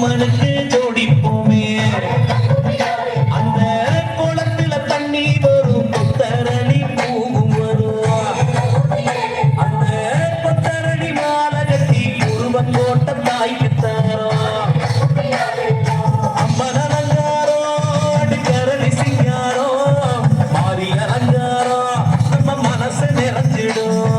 அம்மனுக்கு ஜோடிப்போமே அந்த குளத்துல தண்ணி வரும் புத்தரணி பூவும் வரும் அந்த புத்தரணி மாலை கட்டி குருவன் கோட்ட தாய்க்கு தரும் அம்மன் அலங்காரம் அடிக்கரணி சிங்காரம் மாறி அலங்காரம் நம்ம மனசை நிறைஞ்சிடும்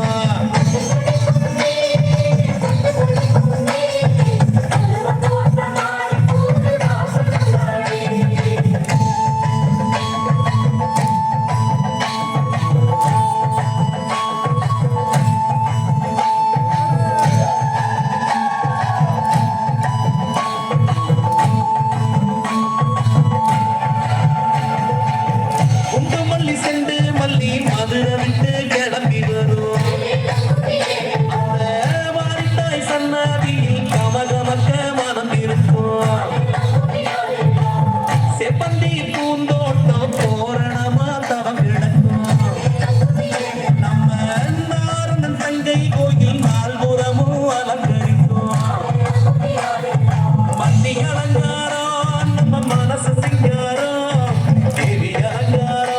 செண்டு மல்லி மதுரை விட்டு கிளம்பி வரும் அந்த வாரித்தாய் சன்னதியில் கமகமக்க மனம் இருக்கும் செப்பந்தி பூந்தோட்டம் தோரணமா தவம் கிடக்கும் நம்ம நாரணன் தங்கை கோயில் நால்புறமும் அலங்கரிக்கும் மத்தி அலங்காரம் நம்ம மனசு சிங்காரம் தேவி அலங்காரம்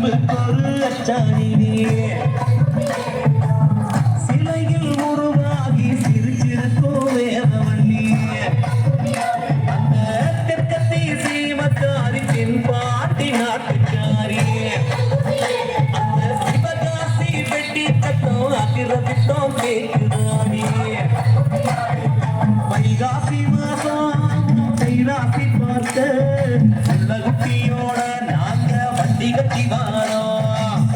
அன்புக்கொரு அச்சாணினே சிலையில் உருவாகி சிரிச்சிருக்கோ வேதவள்ளி அந்த தெற்கத்தி சீமக்காரி தென் பாட்டி நாட்டுக்காரி அந்த சிவகாசி வெட்டி சத்தம் அகிரவித்தம் கேக்குதானே வைகாசி மாசம் கைராசி பார்த்த குட்டியோட நாங்க வண்டி கட்டி வாரோம்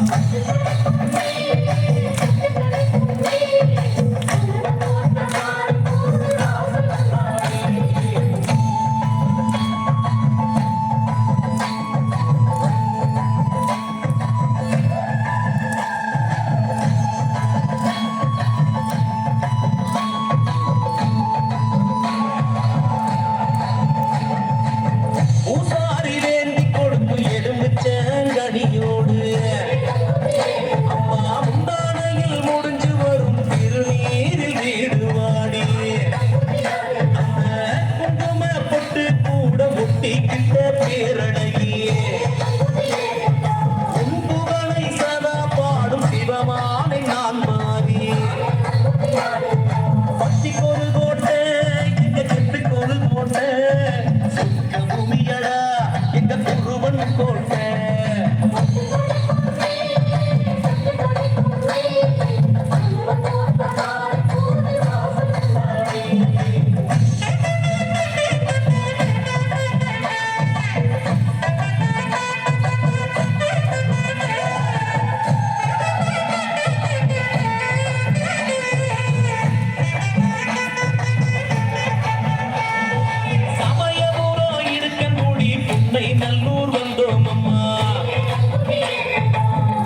பூசாரி வேண்டி கொடுத்து எலும்புச்சங்கனியோடு அம்மா முந்தானையில் முடிஞ்சு வரும் திருநீரில் வீடுவாடி அந்த குங்கும பொட்டு கூட ஒட்டிக்கிட்ட பேரழகியே உன் புகழை சதா பாடும் சிவமானை நான் மாறி பட்டிக்கொரு கோட்டை எங்க செட்டுக்கொரு கோட்டை சொர்க்க பூமியடா எங்க குருவன் கோட்டை சமயபுரோ இருக்கன்குடி புன்னை நல்லூர் வந்தோம் அம்மா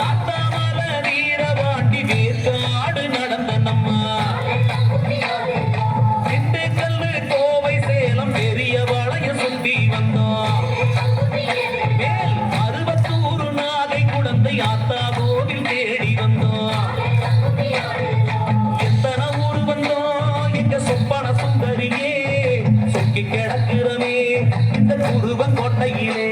காத்தாமல வீரபாண்டி வேற்காடு நடந்த நம்மா திண்டுக்கல் கோவை சேலம் பெரிய வளைய சுத்தி வந்தோம் மேல் அருவத்தூர் நாகை குடந்தை ஆத்தா கோவில் தேடி வந்தோம் எத்தனை ஊர் வந்தோம் எங்க சொப்பன சுந்தரியே சொக்கி கிடக்கிறமே இந்த குருவன் கோட்டையிலே